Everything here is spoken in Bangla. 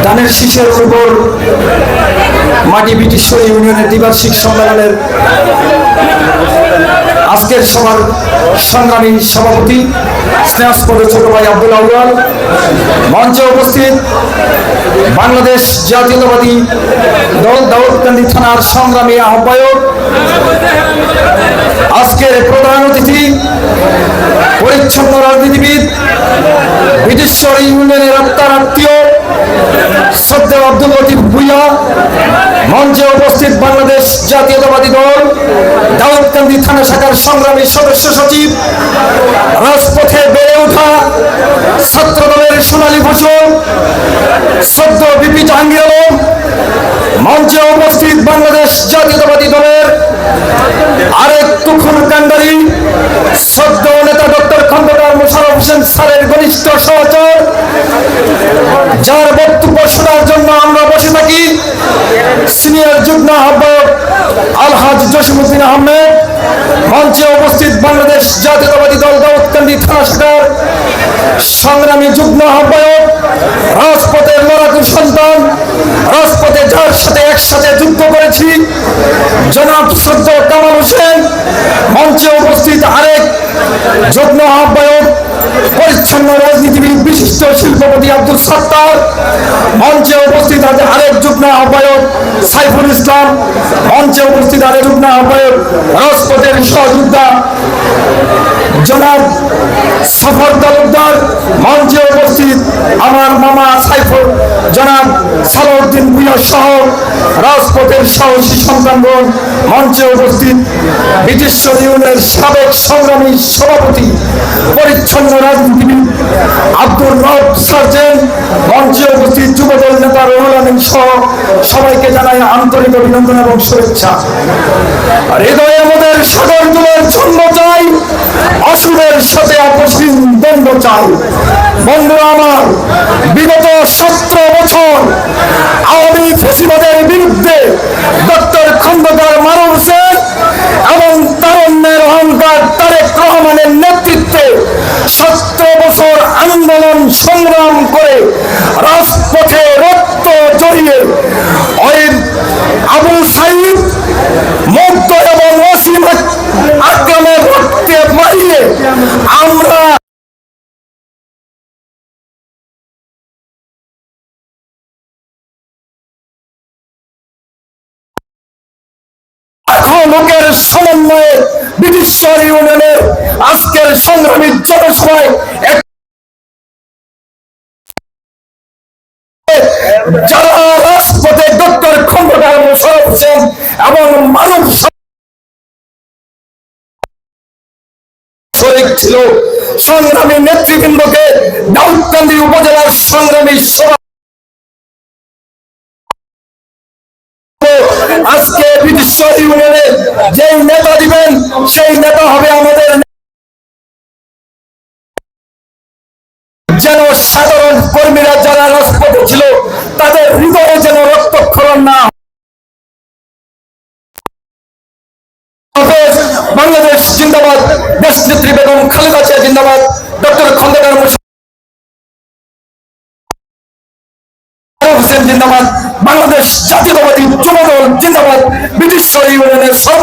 ধানের শীষের উপর মাটি ব্রিটিশ্বর ইউনিয়নের দ্বিবার্ষিক সম্মেলনের আজকের সভার সংগ্রামী সভাপতি স্নেহাস্পদ ছোট ভাই আব্দুল আউয়াল, মঞ্চে উপস্থিত বাংলাদেশ জাতীয়তাবাদী দল দাউদকান্দি থানার সংগ্রামী আহ্বায়ক, আজকের প্রধান অতিথি পরিচ্ছন্ন রাজনীতিবিদ ব্রিটিশ্বর ইউনিয়নের আত্মার আত্মীয় শ্রদ্ধেয় আব্দুল লতিফ ভূঁইয়া, মঞ্চে উপস্থিত বাংলাদেশ জাতীয়তাবাদী দল দাউদকান্দি থানা শাখার সংগ্রামী সদস্য সচিব, রাজপথে বেড়ে ওঠা ছাত্র দলের সোনালী ফসল শ্রদ্ধ বিপি জাহাঙ্গীর আলম, মঞ্চে উপস্থিত বাংলাদেশ জাতীয়তাবাদী দলের আরেক তুখুর কান্ডারি শ্রদ্ধ নেতা ডক্টর খন্দকার মোশাররফ হোসেন স্যারের ঘনিষ্ঠ সহচর, যার বক্তব্য শোনার জন্য আমরা বসে থাকি, সিনিয়র যুগ্ম আহ্বায়ক আলহাজ জসিমউদ্দিন আহমেদ, মঞ্চে উপস্থিত বাংলাদেশ জাতীয়তাবাদী দল দাউদকান্দি থানা শাখার সংগ্রামী যুগ্ম আহ্বায়ক, রাজপথের লড়াকু সন্তান, রাজপথে যার সাথে একসাথে যুদ্ধ করেছি জনাব শ্রদ্ধ কামাল হোসেন, মঞ্চে উপস্থিত আরেক যুগ্ম আহ্বায়ক পরিচ্ছন্ন রাজনীতিবিদ বিশিষ্ট শিল্পপতি আব্দুল সাত্তার, মঞ্চে উপস্থিত আছে আরেক যুগ্ম আহ্বায়ক সাইফুল ইসলাম, মঞ্চে উপস্থিত আরেক যুগ্ম আহ্বায়ক রাজপথের সহযোদ্ধা জনাব সফর তালুকদার, মঞ্চে উপস্থিত আমার মামা সাইফুল জনাব সালাউদ্দিন ভূঁইয়া সহ রাজপথের সাহসী সন্তানগণ, মঞ্চে উপস্থিত ব্রিটিশ্বর ইউনিয়নের সাবেক সংগ্রামী সভাপতি পরিচ্ছন্ন রাজনীতিবিদ আব্দুর রব সার্জেন্ট, মঞ্চে উপস্থিত যুবদল নেতা রুহুল আমিন সহ সবাইকে জানাই আন্তরিক অভিনন্দন এবং শুভেচ্ছা। হৃদয়ে আমাদের সাগর জলের ছন্দ চাই, অসুরের সাথে অপসীম দ্বন্দ্ব চাই। বন্ধুরা আমার, বিগত 17 বছর আওয়ামী ফ্যাসিবাদের বিরুদ্ধে ডক্টর খন্দকার মারুফ হোসেন এবং তারুণ্যের অহংকার তারেক রহমানের নেতৃত্বে 17 বছর আন্দোলন সংগ্রাম করে রাজপথে রক্ত জড়িয়ে ওই আবু সাইদ মুগ্ধ এবং ওসিম আকরামের রক্তে মারিয়ে আমরা লোকের সমন্বয়ে ব্রিটিশ্বর ইউনিয়নের আজকের সংগ্রামী জনসভায় যারা রাজপথে ডক্টর খন্দকার মোশাররফ হোসেন এবং মানব শরীক ছিল, সংগ্রামী নেতৃবৃন্দকে দাউদকান্দি উপজেলার সংগ্রামী সভা আজকে ব্রিটিশ্বর ইউনিয়নে যেই নেতা দিবেন সেই নেতা হবে আমাদের, যেন সাধারণ কর্মীরা যারা রাজপথে ছিল তাদের হৃদয়ে যেন রক্তক্ষরণ না। বাংলাদেশ জিন্দাবাদ, দেশ নেত্রী বেগম খালেদা জিয়া জিন্দাবাদ, ডক্টর খন্দকার মোশাররফ হোসেন জিন্দাবাদ, বাংলাদেশ জাতীয়তাবাদী যুবদল জিন্দাবাদ, ব্রিটিশ্বর ইউনিয়নের সর্ব